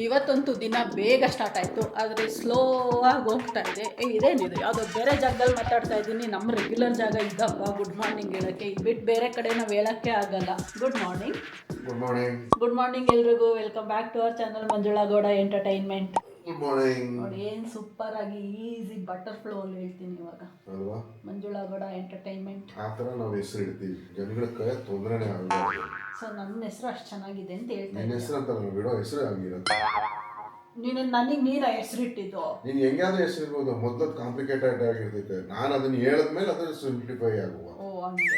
ಇವತ್ತಂತೂ ದಿನ ಬೇಗ ಸ್ಟಾರ್ಟ್ ಆಯಿತು, ಆದರೆ ಸ್ಲೋ ಆಗಿ ಹೋಗ್ತಾ ಇದೆ. ಇದೇನಿದೆ ಯಾವುದೋ ಬೇರೆ ಜಾಗದಲ್ಲಿ ಮಾತಾಡ್ತಾ ಇದ್ದೀನಿ, ನಮ್ಮ ರೆಗ್ಯುಲರ್ ಜಾಗ ಇದ್ದಪ್ಪ ಗುಡ್ ಮಾರ್ನಿಂಗ್ ಹೇಳೋಕ್ಕೆ. ಈ ಬಿಟ್ಟು ಬೇರೆ ಕಡೆ ನಾವು ಹೇಳೋಕ್ಕೆ ಆಗಲ್ಲ. Good morning. Good morning. Good morning ಎಲ್ರಿಗೂ. Welcome back to our channel Manjula Gowda entertainment. Good morning. ನೋಡಿ ಏನು ಸೂಪರ್ ಆಗಿ ಈಸಿ ಬಟರ್ ಫ್ಲೋ ಅಲ್ಲಿ ಹೇಳ್ತೀನಿ ಇವಾಗ ಅಲ್ವಾ? ಮಂಜುಳಾ ಗೌಡ ಎಂಟರ್ಟೈನ್ಮೆಂಟ್ ಆ ಥರ ನಾವು ಹೆಸರು ಇಡ್ತೀವಿ, ಜನಗಳಿಗೆ ತೊಂದರೆನೇ ಆಗಬಾರ್ದು. ಸೊ ನನ್ನ ಹೆಸರು ಅಷ್ಟು ಚೆನ್ನಾಗಿದೆ ಅಂತ ಹೇಳ್ತಾ ನಿನ್ನ ಹೆಸರು ಅಂತ ನಾವು ಬಿಡೋ ಹೆಸರು ಆಗಿರುತ್ತೆ. ನೀನು ನನಗೆ ನೀರ ಹೆಸರಿಟ್ಟಿದ್ದು. ನೀನು ಹೆಂಗಾದ್ರೂ ಹೆಸರು ಇರ್ಬೋದು, ಮೊದಲು ಕಾಂಪ್ಲಿಕೇಟೆಡ್ ಆಗಿರ್ತೈತೆ. ನಾನು ಅದನ್ನ ಹೇಳಿದ್ಮೇಲೆ ಅದು ಸಿಂಪ್ಲಿಫೈ ಆಗುವ. ಓ ಹಂಗೆ.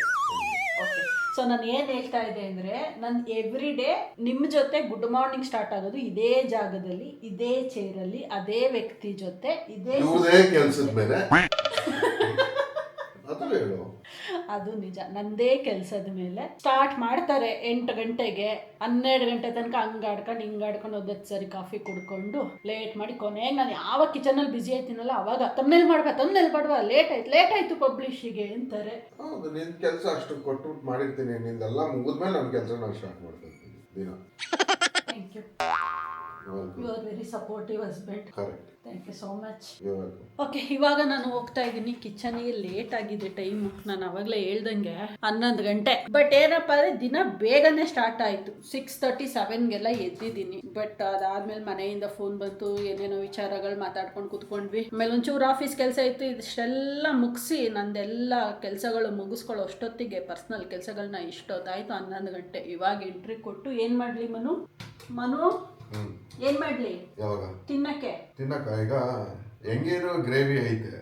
ಓಕೆ. ಸೊ ನಾನು ಏನು ಹೇಳ್ತಾ ಇದ್ದೆ ಅಂದರೆ, ನನ್ನ ಎವ್ರಿ ಡೇ ನಿಮ್ಮ ಜೊತೆ ಗುಡ್ ಮಾರ್ನಿಂಗ್ ಸ್ಟಾರ್ಟ್ ಆಗೋದು ಇದೇ ಜಾಗದಲ್ಲಿ, ಇದೇ ಚೇರಲ್ಲಿ, ಅದೇ ವ್ಯಕ್ತಿ ಜೊತೆ, ಇದೇ ಕೆಲಸದ ಮೇಲೆ. ಅದು ಹೇಳು. ಅದು ನಿಜ. ನಂದೇ ಕೆಲಸದ ಮೇಲೆ ಸ್ಟಾರ್ಟ್ ಮಾಡ್ತಾರೆ 8 ಗಂಟೆಗೆ, 12 ಗಂಟೆ ತನಕ ಹಂಗಾಡ್ಕೊಂಡು ಹಿಂಗಾಡ್ಕೊಂಡು 10 ಸರಿ ಕಾಫಿ ಕುಡ್ಕೊಂಡು ಲೇಟ್ ಮಾಡಿ ಕೊನೆಗೆ ನಾನು ಯಾವಾಗ ಕಿಚನಲ್ಲಿ ಬಿಸಿ ಆಯ್ತೀನಲ್ಲ ಅವಾಗ ತಮ್ನೇಲ್ ಮಾಡುವ ಲೇಟ್ ಆಯ್ತು ಪಬ್ಲಿಷಿಗೆ ಅಂತಾರೆ. ಹೌದು, ನಿನ್ನ ಕೆಲಸ ಅಷ್ಟು ಕೊಟ್ಟು ಮಾಡಿರ್ತೀನಿ. ನಿಂದೆಲ್ಲ ಮುಗಿದ್ಮೇಲೆ ನನ್ನ ಕೆಲಸ ನಾನು ಸ್ಟಾರ್ಟ್ ಮಾಡ್ತೀನಿ ದಿನ. Thank you. You are very supportive husband. Correct. Thank you so much. Okay, ಇವಾಗ ನಾನು ಹೋಗ್ತಾ ಇದ್ದೀನಿ ಕಿಚನ್ಗೆ. ಲೇಟ್ ಆಗಿದೆ ಟೈಮ್, ನಾನು ಅವಾಗಲೇ ಹೇಳ್ದಂಗೆ 11 ಗಂಟೆ. ಬಟ್ ಏನಪ್ಪ ಅಂದರೆ ದಿನ ಬೇಗನೆ ಸ್ಟಾರ್ಟ್ ಆಯಿತು. 6:37ಗೆಲ್ಲ ಎದ್ದಿದ್ದೀನಿ. ಬಟ್ ಅದಾದ್ಮೇಲೆ ಮನೆಯಿಂದ ಫೋನ್ ಬಂತು, ಏನೇನೋ ವಿಚಾರಗಳು ಮಾತಾಡ್ಕೊಂಡು ಕೂತ್ಕೊಂಡ್ವಿ. ಆಮೇಲೆ ಒಂಚೂರು ಆಫೀಸ್ ಕೆಲಸ ಇತ್ತು, ಇಷ್ಟೆಲ್ಲ ಮುಗಿಸಿ ನಂದೆಲ್ಲ ಕೆಲಸಗಳು ಮುಗಿಸ್ಕೊಳ್ಳೋ ಅಷ್ಟೊತ್ತಿಗೆ ಪರ್ಸ್ನಲ್ ಕೆಲಸಗಳನ್ನ ಇಷ್ಟೊತ್ತಾಯಿತು 11 ಗಂಟೆ. ಇವಾಗ ಎಂಟ್ರಿ ಕೊಟ್ಟು ಏನು ಮಾಡಲಿ ಮನು ಏನ್ ಮಾಡ್ಲಿ? ಯಾವಾಗ ತಿನ್ನಕ್ಕೆ ಈಗ ಹೆಂಗೇನು ಗ್ರೇವಿ ಐತೆ,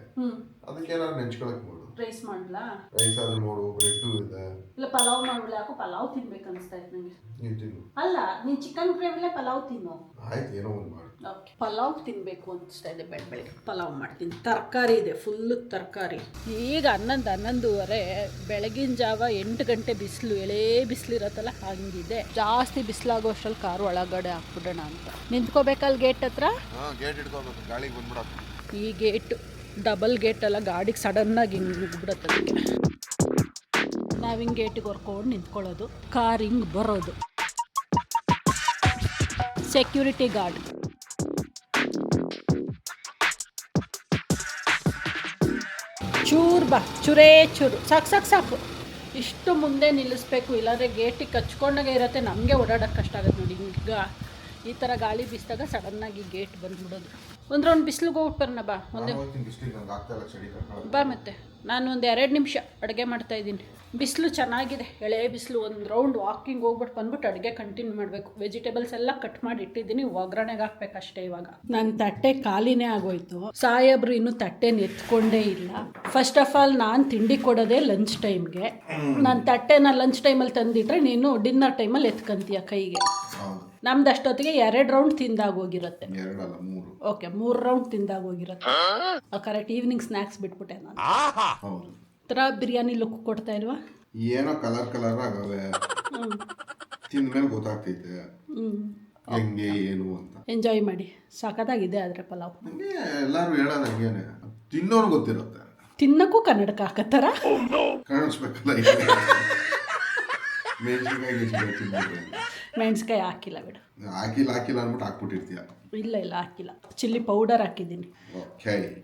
ಅದಕ್ಕೆ ಏನಾದ್ರು ನೆಂಚ್ಕೊಳಕ್ ನೋಡು. ರೈಸ್ ಮಾಡ್ಲಾ? ರೈಸ್ ಆದ್ರೂ ನೋಡು, ಬ್ರೆಡ್ ಇದೆ. ಇಲ್ಲ ಪಲಾವ್ ಮಾಡ್ಬಿಡ. ಯಾಕೋ ಪಲಾವ್ ತಿನ್ಬೇಕು ಅನಿಸ್ತಾ ಇತ್ತು ನಂಗೆ. ನೀನ್ ತಿನ್ನು. ಅಲ್ಲ, ನೀನ್ ಚಿಕನ್ ಗ್ರೇವಿಲೇ ಪಲಾವ್ ತಿನ್ನು. ಆಯ್ತು, ಏನೋ ಒಂದು ಮಾಡು. ಓಕೆ, ಪಲಾವ್ ತಿನ್ಬೇಕು ಅನಿಸ್ತಾ ಇದೆ. ಬೆಳಗ್ಗೆ ಪಲಾವ್ ಮಾಡ್ತೀನಿ. ತರಕಾರಿ ಇದೆ, ಫುಲ್ ತರಕಾರಿ. ಈಗ 11:11 ಬೆಳಗಿನ ಜಾವ 8 ಗಂಟೆ ಬಿಸಿಲು, ಎಳೇ ಬಿಸಿಲಿರತ್ತಲ್ಲ ಹಂಗಿದೆ. ಜಾಸ್ತಿ ಬಿಸಿಲಾಗೋ ಅಷ್ಟ್ರಲ್ಲಿ ಕಾರು ಒಳಗಡೆ ಹಾಕ್ಬಿಡೋಣ ಅಂತ ನಿಂತ್ಕೋಬೇಕಲ್ಲಿ ಗೇಟ್ ಹತ್ರ. ಗೇಟ್ ಇಟ್ಕೋಬೇಕು, ಗಾಳಿಗೆ ಬಂದ್ಬಿಡೋದು. ಈ ಗೇಟ್ ಡಬಲ್ ಗೇಟ್ ಅಲ್ಲ, ಗಾಡಿಗೆ ಸಡನ್ನಾಗಿ ಹಿಂಗೆ ನುಗ್ಬಿಡುತ್ತೆ. ಅದಕ್ಕೆ ನಾವು ಹಿಂಗೆ ಗೇಟಿಗೆ ಹೊರ್ಕೊಂಡು ನಿಂತ್ಕೊಳ್ಳೋದು, ಕಾರ್ ಹಿಂಗೆ ಬರೋದು. Security guard. ಚೂರು ಬಾ, ಚೂರೇ ಚೂರು, ಸಾಕು. ಇಷ್ಟು ಮುಂದೆ ನಿಲ್ಲಿಸ್ಬೇಕು, ಇಲ್ಲಾಂದರೆ ಗೇಟಿಗೆ ಕಚ್ಕೊಂಡಾಗೆ ಇರುತ್ತೆ. ನಮಗೆ ಓಡಾಡೋಕ್ಕೆ ಕಷ್ಟ ಆಗುತ್ತೆ ನೋಡಿ. ಹಿಂಗೆ ಈ ಥರ ಗಾಳಿ ಬೀಸಿದಾಗ ಸಡನ್ನಾಗಿ ಗೇಟ್ ಬಂದ್ಬಿಡೋದು. ಒಂದು ರೌಂಡ್ ಬಿಸಿಲಿಗೆ ಹೋಗ್ಬಿಟ್ಟು ಬರೋಣ ಬಾ. ಬಾ ಮತ್ತೆ. ನಾನು ಒಂದು 2 ನಿಮಿಷ ಅಡುಗೆ ಮಾಡ್ತಾಯಿದ್ದೀನಿ. ಬಿಸಿಲು ಚೆನ್ನಾಗಿದೆ, ಎಳೆ ಬಿಸಿಲು. ಒಂದು ರೌಂಡ್ ವಾಕಿಂಗ್ ಹೋಗ್ಬಿಟ್ಟು ಬಂದ್ಬಿಟ್ಟು ಅಡುಗೆ ಕಂಟಿನ್ಯೂ ಮಾಡಬೇಕು. ವೆಜಿಟೇಬಲ್ಸ್ ಎಲ್ಲ ಕಟ್ ಮಾಡಿ ಇಟ್ಟಿದ್ದೀನಿ, ಒಗ್ಗರಣೆಗೆ ಹಾಕ್ಬೇಕಷ್ಟೇ. ಇವಾಗ ನನ್ನ ತಟ್ಟೆ ಖಾಲಿನೇ ಆಗೋಯ್ತು. ಸಾಹೇಬ್ರು ಇನ್ನೂ ತಟ್ಟೆನ ಎತ್ಕೊಂಡೇ ಇಲ್ಲ. ಫಸ್ಟ್ ಆಫ್ ಆಲ್ ನಾನು ತಿಂಡಿ ಕೊಡೋದೇ ಲಂಚ್ ಟೈಮ್ಗೆ. ನಾನು ತಟ್ಟೆನ ಲಂಚ್ ಟೈಮಲ್ಲಿ ತಂದಿಟ್ರೆ ನೀನು ಡಿನ್ನರ್ ಟೈಮಲ್ಲಿ ಎತ್ಕೊಂತೀಯ ಕೈಗೆ. ನಮ್ದು ಅಷ್ಟೊತ್ತಿಗೆ 2 ರೌಂಡ್ ತಿಂದಾಗೋಗಿರುತ್ತೆ. ಓಕೆ, 3 ರೌಂಡ್ ತಿಂದಾಗೋಗಿರುತ್ತೆ. ಕರೆಕ್ಟ್. ಈವ್ನಿಂಗ್ ಸ್ನ್ಯಾಕ್ಸ್ ಬಿಟ್ಬಿಟ್ಟೆ ನಾನು. ಥರ ಬಿರಿಯಾನಿ ಲುಕ್ ಕೊಡ್ತಾ ಇಲ್ವಾ? ಏನೋ ಕಲರ್ ಆಗವೆ, ತಿಂದ್ಮೇಲೆ ಗೊತ್ತಾಗ್ತೈತೆ ಹೆಂಗೆ ಏನು ಅಂತ. ಎಂಜಾಯ್ ಮಾಡಿ. ಸಖತ್ತಾಗಿದೆ ಆದರೆ ಪಲಾವ್. ಎಲ್ಲರೂ ಹೇಳೋದು ಹಂಗೇನೆ, ತಿನ್ನೋರು ಗೊತ್ತಿರುತ್ತೆ. ತಿನ್ನಕ್ಕೂ ಕನ್ನಡಕ ಹಾಕತ್ತಾರ ಕಾಣಿಸ್ಬೇಕಲ್ಲ. ಮೆಣಸಿನ್ಕಾಯಿ ಹಾಕಿಲ್ಲ ಬಿಡು. ಹಾಕಿಲ್ಲ ಅಂದ್ಬಿಟ್ಟು ಹಾಕ್ಬಿಟ್ಟಿರ್ತೀಯ. ಇಲ್ಲ ಹಾಕಿಲ್ಲ. ಚಿಲ್ಲಿ ಪೌಡರ್ ಹಾಕಿದ್ದೀನಿ.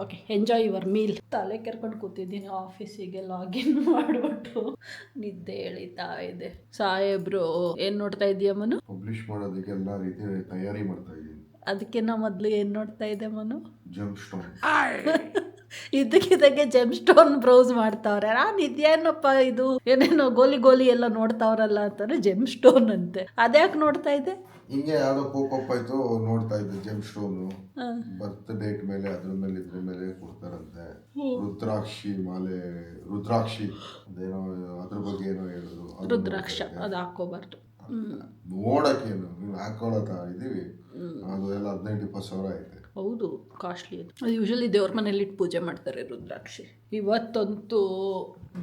Okay, enjoy your meal. ತಲೆ ಕೆರ್ಕೊಂಡು ಕೂತಿದ್ದೀನಿ. ಆಫೀಸಿಗೆ ಲಾಗಿನ್ ಮಾಡಿಬಿಟ್ಟು ನಿದ್ದೆ ಎಳಿತಾ ಇದೆ. ಸಾಹೇಬ್ರು ಏನು ನೋಡ್ತಾ ಇದೀಯ ಮನು? ಪಬ್ಲಿಷ್ ಮಾಡೋದಕ್ಕೆ ಎಲ್ಲ ರೀತಿ ತಯಾರಿ ಮಾಡ್ತಾ ಇದ್ದೀನಿ. ಅದಕ್ಕಿಂತ ಮೊದಲು ಏನು ನೋಡ್ತಾ ಇದೆ ಮನು? Jump stone. ಇದಕ್ಕಿದ್ದಾಗೆ ಜೆಮ್ ಸ್ಟೋನ್ ಬ್ರೌಸ್ ಮಾಡ್ತಾವ್ರೆ. ನಾನು ಇದೇನಪ್ಪ ಇದು, ಏನೇನೋ ಗೋಲಿ ಎಲ್ಲ ನೋಡ್ತಾವ್ರಲ್ಲ ಅಂತಾರೆ. ಜೆಮ್ ಸ್ಟೋನ್ ಅಂತೆ. ಅದ್ಯಾಕೆ ನೋಡ್ತಾ ಇದೆ? ಹಿಂಗೆ ಯಾವುದೋ ಪಾಪ್ ಆಯ್ತು, ನೋಡ್ತಾ ಇದ್ದೆ. ಜೆಮ್ ಸ್ಟೋನು ಬರ್ತ್ ಡೇಟ್ ಮೇಲೆ ಅದ್ರ ಮೇಲೆ ಇದ್ರ ಮೇಲೆ ಕೊಡ್ತಾರಂತೆ. ರುದ್ರಾಕ್ಷಿ ಮಾಲೆ, ರುದ್ರಾಕ್ಷಿ ಅದೇನೋ ಅದ್ರ ಬಗ್ಗೆ ಏನೋ ಹೇಳಿದ್ರು. ರುದ್ರಾಕ್ಷ ಅದು ಹಾಕೋಬಾರ್ದು. ನೋಡಕ್ಕೇನು ನೀವು ಹಾಕೊಳ್ಳೋತ ಇದೀವಿ. ಅದು ಎಲ್ಲ 15-20 ಸಾವಿರ ಐತೆ. ಹೌದು, ಕಾಸ್ಟ್ಲಿ ಅದು ಯೂಶಲಿ ದೇವ್ರ ಮನೇಲಿ ಇಟ್ಟು ಪೂಜೆ ಮಾಡ್ತಾರೆ ರುದ್ರಾಕ್ಷಿ. ಇವತ್ತಂತೂ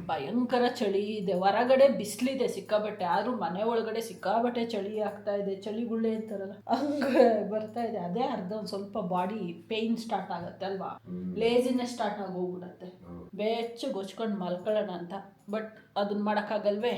ಭಯಂಕರ ಚಳಿ ಇದೆ. ಹೊರಗಡೆ ಬಿಸಿಲಿದೆ ಸಿಕ್ಕಾಬಟ್ಟೆ, ಆದರೂ ಮನೆ ಒಳಗಡೆ ಸಿಕ್ಕಾಬಟ್ಟೆ ಚಳಿ ಆಗ್ತಾ ಇದೆ. ಚಳಿಗುಳ್ಳೆ ಅಂತಾರಲ್ಲ ಹಂಗೆ ಬರ್ತಾ ಇದೆ. ಅದೇ ಅರ್ಧ ಒಂದು ಸ್ವಲ್ಪ ಬಾಡಿ ಪೇಯ್ನ್ ಸ್ಟಾರ್ಟ್ ಆಗುತ್ತೆ ಅಲ್ವಾ, ಲೇಜಿನೆಸ್ ಸ್ಟಾರ್ಟ್ ಆಗೋಗ್ಬಿಡತ್ತೆ. ಬೆಚ್ಚಗೆ ಗೊಚ್ಕೊಂಡು ಮಲ್ಕೊಳ್ಳೋಣ ಅಂತ ಬಟ್ ಅದನ್ನ ಮಾಡೋಕ್ಕಾಗಲ್ವೇ.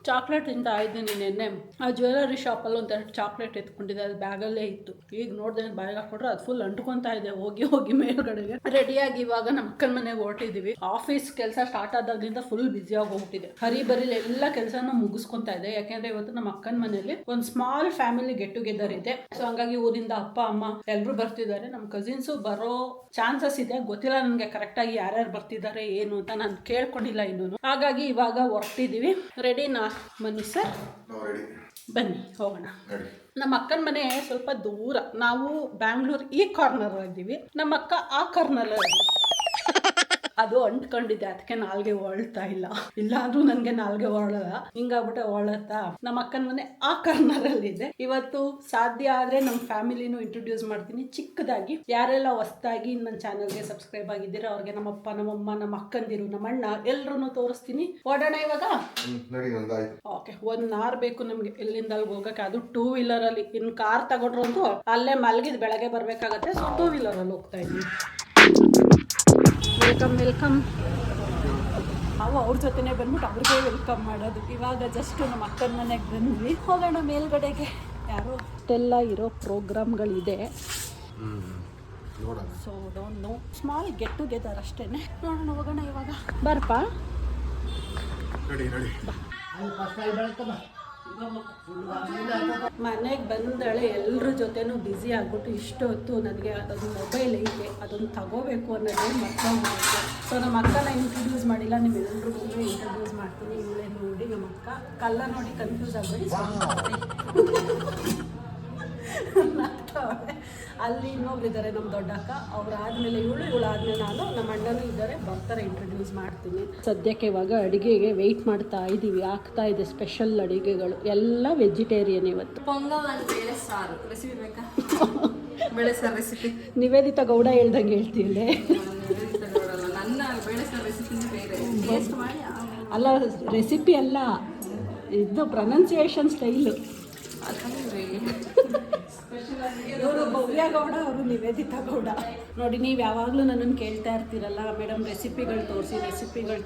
ಚಾಕ್ಲೇಟ್ ತಿಂತಾ ಇದ್ದೀನಿ ನೆನ್ನೆ. ಆ ಜ್ಯುವೆಲರಿ ಶಾಪಲ್ಲಿ ಒಂದೆರಡು ಚಾಕ್ಲೇಟ್ ಎತ್ಕೊಂಡಿದ್ದೆ, ಅದು ಬ್ಯಾಗಲ್ಲೇ ಇತ್ತು. ಈಗ ನೋಡಿದೆ ಬಾಯಿಗೆ ಹಾಕೊಟ್ರೆ ಅದು ಫುಲ್ ಅಂಟ್ಕೊತಾ ಇದೆ ಹೋಗಿ ಮೇಲ್ಗಡೆಗೆ. ರೆಡಿಯಾಗಿ ಇವಾಗ ನಮ್ಮ ಅಕ್ಕನ ಮನೆಗೆ ಹೊರಟಿದ್ದೀವಿ. ಆಫೀಸ್ ಕೆಲಸ ಸ್ಟಾರ್ಟ್ ಆದಾಗಿಂದ ಫುಲ್ ಬ್ಯುಸಿಯಾಗಿ ಹೋಗ್ಬಿಟ್ಟಿದೆ. ಹರಿಬರಿಲಿ ಎಲ್ಲ ಕೆಲಸನೂ ಮುಗಿಸ್ಕೊತಾ ಇದೆ. ಯಾಕೆಂದ್ರೆ ಇವತ್ತು ನಮ್ಮ ಅಕ್ಕನ ಮನೆಯಲ್ಲಿ ಒಂದು ಸ್ಮಾಲ್ ಫ್ಯಾಮಿಲಿ ಗೆಟ್ ಟುಗೆದರ್ ಇದೆ. ಸೊ ಹಂಗಾಗಿ ಊರಿಂದ ಅಪ್ಪ ಅಮ್ಮ ಎಲ್ಲರೂ ಬರ್ತಿದ್ದಾರೆ. ನಮ್ಮ ಕಸಿನ್ಸು ಬರೋ ಚಾನ್ಸಸ್ ಇದೆ. ಗೊತ್ತಿಲ್ಲ ನನಗೆ ಕರೆಕ್ಟಾಗಿ ಯಾರ್ಯಾರು ಬರ್ತಿದ್ದಾರೆ ಏನು ಅಂತ ನಾನು ಕೇಳ್ಕೊಂಡಿಲ್ಲ ಇನ್ನೂ. ಹಾಗಾಗಿ ಇವಾಗ ಹೊರಟಿದ್ದೀವಿ. ರೆಡಿನಾ ಬನ್ನಿ ಸರ್, ಬನ್ನಿ ಹೋಗೋಣ. ನಮ್ಮ ಅಕ್ಕನ ಮನೆ ಸ್ವಲ್ಪ ದೂರ. ನಾವು ಬ್ಯಾಂಗ್ಳೂರ್ ಈ ಕಾರ್ನರ್ ಇದ್ದೀವಿ, ನಮ್ಮ ಅಕ್ಕ ಆ ಕಾರ್ನರ್. ಅದು ಅಂಟ್ಕೊಂಡಿದ್ದೆ, ಅದಕ್ಕೆ ನಾಲ್ಗೆ ಹೊಳ್ತಾ ಇಲ್ಲ. ಇಲ್ಲಾದ್ರೂ ನನಗೆ ನಾಲ್ಗೆ ಹೊಳಲ್ಲ, ಹಿಂಗಾಗ್ಬಿಟ್ಟೆ ಹೊಳತ್ತಾ. ನಮ್ಮ ಅಕ್ಕನ ಮನೆ ಆ ಕಾರ್ನರ್ ಅಲ್ಲಿ ಇದೆ. ಇವತ್ತು ಸಾಧ್ಯ ಆದ್ರೆ ನಮ್ಮ ಫ್ಯಾಮಿಲಿನೂ ಇಂಟ್ರೊಡ್ಯೂಸ್ ಮಾಡ್ತೀನಿ ಚಿಕ್ಕದಾಗಿ. ಯಾರೆಲ್ಲ ಹೊಸದಾಗಿ ನನ್ನ ಚಾನಲ್ಗೆ ಸಬ್ಸ್ಕ್ರೈಬ್ ಆಗಿದ್ದೀರಾ ಅವ್ರಿಗೆ ನಮ್ಮಪ್ಪ ನಮ್ಮಮ್ಮ ನಮ್ಮ ಅಕ್ಕಂದಿರು ನಮ್ಮ ಅಣ್ಣ ಎಲ್ರೂ ತೋರಿಸ್ತೀನಿ. ಓಡೋಣ ಇವಾಗ. ಓಕೆ, 1 hour ಬೇಕು ನಮ್ಗೆ ಎಲ್ಲಿಂದ ಅಲ್ಲಿಗೆ ಹೋಗಕ್ಕೆ. ಅದು 2 wheeler ಅಲ್ಲಿ. ಇನ್ನು ಕಾರ್ ತಗೊಂಡ್ರಂತೂ ಅಲ್ಲೇ ಮಲಗಿದ್ ಬೆಳಗ್ಗೆ ಬರ್ಬೇಕಾಗತ್ತೆ. ಸೊ 2 wheeler ಅಲ್ಲಿ ಹೋಗ್ತಾ ಇದ್ದೀವಿ. ವೆಲ್ಕಮ್. ನಾವು ಅವ್ರ ಜೊತೆನೆ ಬಂದ್ಬಿಟ್ಟು ಅವ್ರಿಗೆ ವೆಲ್ಕಮ್ ಮಾಡೋದು. ಇವಾಗ ಜಸ್ಟ್ ನಮ್ಮ ಅಕ್ಕನ ಮನೆಗೆ ಬಂದ್ವಿ. ಹೋಗೋಣ ಮೇಲ್ಗಡೆಗೆ. ಯಾರೋ ಇಷ್ಟೆಲ್ಲ ಇರೋ ಪ್ರೋಗ್ರಾಮ್ಗಳಿದೆ. So don't know, small get together ಅಷ್ಟೇ. ನೋಡೋಣ, ಹೋಗೋಣ ಇವಾಗ. ಬರ್ಪ ಮನೆಗೆ ಬಂದಳೆ ಎಲ್ಲರ ಜೊತೆನೂ ಬ್ಯುಸಿ ಆಗ್ಬಿಟ್ಟು ಇಷ್ಟು ಹೊತ್ತು ನನಗೆ ಅದೊಂದು ಮೊಬೈಲ್ ಐತೆ, ಅದೊಂದು ತಗೋಬೇಕು ಅನ್ನೋದೇ ಮರ್ತೋಗ್ಬಿಡುತ್ತೆ. ಸೊ ನಮ್ಮ ಅಕ್ಕನ ಇಂಟ್ರೊಡ್ಯೂಸ್ ಮಾಡಿಲ್ಲ, ನಿಮ್ಮೆಲ್ಲರಿಗೂ ಇಂಟ್ರೊಡ್ಯೂಸ್ ಮಾಡ್ತೀನಿ. ಇವಳೇ ನೋಡಿ ನಮ್ಮ ಅಕ್ಕ. ಕಲ್ಲ ನೋಡಿ ಕನ್ಫ್ಯೂಸ್ ಆಗಬೇಡಿ. ಅಲ್ಲಿ ಇನ್ನೊಬ್ರಿದ್ದಾರೆ ನಮ್ಮ ದೊಡ್ಡಕ್ಕ. ಆದ್ಮೇಲೆ ಇವಳಾದ್ಮೇಲೆ ನಾನು, ನಮ್ಮ ಅಣ್ಣನೂ ಇದ್ದಾರೆ, ಬರ್ತಾರೆ, ಇಂಟ್ರೊಡ್ಯೂಸ್ ಮಾಡ್ತೀನಿ. ಸದ್ಯಕ್ಕೆ ಇವಾಗ ಅಡುಗೆಗೆ ವೆಯ್ಟ್ ಮಾಡ್ತಾ ಇದ್ದೀವಿ. ಆಗ್ತಾ ಇದೆ ಸ್ಪೆಷಲ್ ಅಡುಗೆಗಳು, ಎಲ್ಲ ವೆಜಿಟೇರಿಯನ್ ಇವತ್ತು. ಪೊಂಗಲ್ and ಬೇಳೆ ಸಾರು ರೆಸಿಪಿ ಬೇಕಾ? ಬೇಳೆ ಸಾರು ರೆಸಿಪಿ ನಿವೇದಿತಾ ಗೌಡ ಹೇಳ್ದಂಗೆ ಹೇಳ್ತೀಯಲ್ಲೇ. ನನ್ನ ಬೇಳೆ ಸಾರು ರೆಸಿಪಿನೇ ಬೇರೆ. ಟೇಸ್ಟ್ ಮಾಡಿ ಅಲ್ಲ, ರೆಸಿಪಿ ಅಲ್ಲ, ಇದು ಪ್ರೊನೌನ್ಸಿಯೇಷನ್ ಸ್ಟೈಲು. ಇವರು ಭವ್ಯ ಗೌಡ, ಅವರು ನಿವೇದಿತಾ ಗೌಡ. ನೋಡಿ, ನೀವು ಯಾವಾಗಲೂ ನನ್ನನ್ನು ಕೇಳ್ತಾ ಇರ್ತೀರಲ್ಲ, ಮೇಡಮ್ ರೆಸಿಪಿಗಳು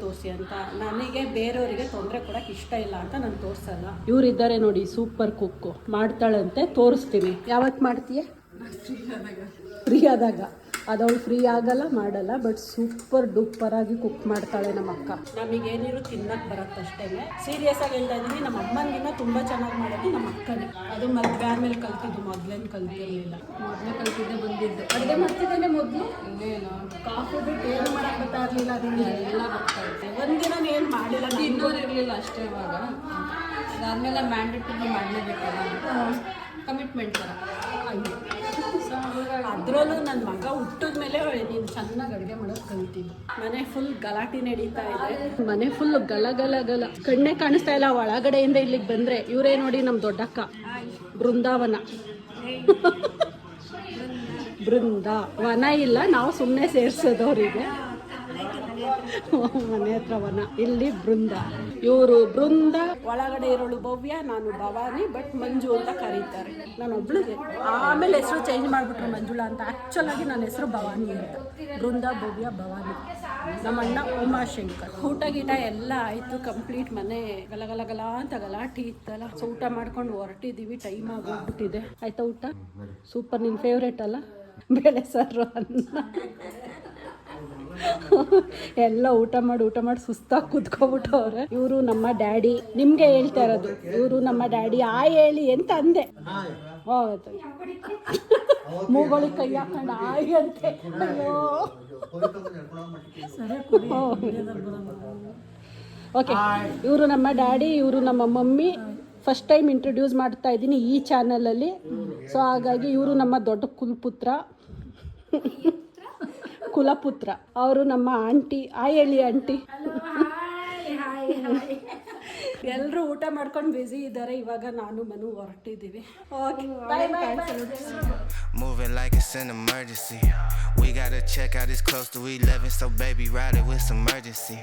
ತೋರಿಸಿ ಅಂತ. ನನಗೆ ಬೇರೆಯವರಿಗೆ ತೊಂದರೆ ಕೊಡೋಕೆ ಇಷ್ಟ ಇಲ್ಲ ಅಂತ ನಾನು ತೋರಿಸಲ್ಲ. ಇವರಿದ್ದಾರೆ ನೋಡಿ, ಸೂಪರ್ ಕುಕ್ಕು, ಮಾಡ್ತಾಳಂತೆ, ತೋರಿಸ್ತೀನಿ. ಯಾವತ್ತು ಮಾಡ್ತೀಯ? ಫ್ರೀ ಆದಾಗ. ಅದವಳು ಫ್ರೀ ಆಗಲ್ಲ, ಮಾಡಲ್ಲ, ಬಟ್ ಸೂಪರ್ ಡೂಪರ್ ಆಗಿ ಕುಕ್ ಮಾಡ್ತಾಳೆ ನಮ್ಮ ಅಕ್ಕ. ನಮಗೇನಿರು ತಿನ್ನಕ್ಕೆ ಬರುತ್ತಷ್ಟೇ. ಸೀರಿಯಸ್ ಆಗಿ ಹೇಳ್ತಾ ಇದ್ದೀನಿ, ನಮ್ಮ ಅಮ್ಮನಿಗಿನ್ನ ತುಂಬ ಚೆನ್ನಾಗಿ ಮಾಡೋದು ನಮ್ಮ ಅಕ್ಕನೇ. ಅದು ಮದುವೆ ಆದಮೇಲೆ ಕಲ್ತಿದ್ದು, ಮೊದಲೇನು ಕಲ್ತಿರಲಿಲ್ಲ. ಮೊದಲೇ ಕಲ್ತಿದ್ದೆ, ಬಂದಿದ್ದು ಅಡುಗೆ ಮಾಡ್ತಿದ್ದೇನೆ ಮೊದಲು. ಇನ್ನೇನು ಕಾಫಿ ಬಿಟ್ಟು ಏನು ಮಾಡೋಕ್ಕೆ ಬರ್ತಾ ಇರಲಿಲ್ಲ, ಅದರಿಂದ ಎಲ್ಲ ಬರ್ತಾ ಇತ್ತು. ಒಂದಿನ ಏನು ಮಾಡಿಲ್ಲ, ಇನ್ನೂರು ಇರಲಿಲ್ಲ ಅಷ್ಟೇ. ಇವಾಗ ಅದಾದಮೇಲೆ ಮ್ಯಾಂಡೇಟರಿ ಮಾಡಲೇಬೇಕಲ್ಲ, ಕಮಿಟ್ಮೆಂಟ್ ಥರ. ಅದರಲ್ಲೂ ನನ್ನ ಮಗ ಹುಟ್ಟಿದ ಮೇಲೆ ನೀನು ಚೆನ್ನಾಗಿ ಅಡುಗೆ ಮಾಡೋದು ಕಲಿತೀನಿ. ಮನೆ ಫುಲ್ ಗಲಾಟೆ ನಡೀತಾ ಇದೆ. ಮನೆ ಫುಲ್ ಗಲ ಕಣ್ಣೇ ಕಾಣಿಸ್ತಾ ಇಲ್ಲ ಒಳಗಡೆಯಿಂದ ಇಲ್ಲಿಗೆ ಬಂದರೆ. ಇವರೇ ನೋಡಿ ನಮ್ಮ ದೊಡ್ಡಕ್ಕ, ಬೃಂದಾವನ ಇಲ್ಲ, ನಾವು ಸುಮ್ಮನೆ ಸೇರಿಸೋದವರಿಗೆ. ಮನೆ ಹತ್ರ ವನ, ಇಲ್ಲಿ ಬೃಂದ. ಇವರು ಬೃಂದ, ಒಳಗಡೆ ಇರೋಳು ಭವ್ಯ, ನಾನು ಭವಾನಿ, ಬಟ್ ಮಂಜು ಅಂತ ಕರೀತಾರೆ. ನಾನು ಒಬ್ಳಿಗೆ ಆಮೇಲೆ ಹೆಸರು ಚೇಂಜ್ ಮಾಡಿಬಿಟ್ರು ಮಂಜುಳಾ ಅಂತ. ಆ್ಯಕ್ಚುಲ್ ಆಗಿ ನನ್ನ ಹೆಸರು ಭವಾನಿ ಅಂತ. ಬೃಂದ, ಭವ್ಯ, ಭವಾನಿ. ನಮ್ಮ ಅಣ್ಣ ಉಮಾಶಂಕರ್. ಊಟ ಗೀಟ ಎಲ್ಲ ಆಯಿತು, ಕಂಪ್ಲೀಟ್. ಮನೆ ಗಲ ಅಂತ ಗಲಾಟೆ ಇತ್ತಲ್ಲ. ಸೊ ಊಟ ಮಾಡ್ಕೊಂಡು ಹೊರಟಿದ್ದೀವಿ, ಟೈಮ್ ಆಗೋಗ್ಬಿಟ್ಟಿದೆ. ಆಯ್ತಾ ಊಟ? ಸೂಪರ್. ನಿನ್ನ ಫೇವ್ರೇಟ್ ಅಲ್ಲ ಬೇಳೆ ಸಾರು, ಅನ್ನ. ಎಲ್ಲ ಊಟ ಮಾಡಿ ಸುಸ್ತಾಗಿ ಕುತ್ಕೊಬಿಟ್ಟವ್ರೆ. ಇವರು ನಮ್ಮ ಡ್ಯಾಡಿ. ನಿಮ್ಗೆ ಹೇಳ್ತಾ ಇರೋದು, ಇವರು ನಮ್ಮ ಡ್ಯಾಡಿ. ಹೇಳಿ ಅಂತ ಅಂದೆ. ಹೌದು, ಮೂಗಳಿಗೆ ಕೈ ಹಾಕೊಂಡು ಆಯ್ ಅಂತೆ. ಅಯ್ಯೋ, ಓಕೆ. ಇವರು ನಮ್ಮ ಡ್ಯಾಡಿ, ಇವರು ನಮ್ಮ ಮಮ್ಮಿ. ಫಸ್ಟ್ ಟೈಮ್ ಇಂಟ್ರೊಡ್ಯೂಸ್ ಮಾಡ್ತಾ ಇದ್ದೀನಿ ಈ ಚಾನಲಲ್ಲಿ. ಸೊ ಹಾಗಾಗಿ ಇವರು ನಮ್ಮ ದೊಡ್ಡ ಕುಲಪುತ್ರ. ಅವರು ನಮ್ಮ ಆಂಟಿ. ಹೇಳಿ ಆಂಟಿ. ಎಲ್ಲರೂ ಊಟ ಮಾಡ್ಕೊಂಡು ಬ್ಯುಸಿ ಇದ್ದಾರೆ. ಇವಾಗ ನಾನು ಮನು ಹೊರಟಿದ್ದೀವಿ. Okay, bye. Moving like it's an emergency. We gotta check out, it's close to 11, so baby ride it with some urgency.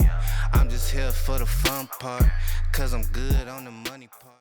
I'm just here for the fun part, cause I'm good on the money part.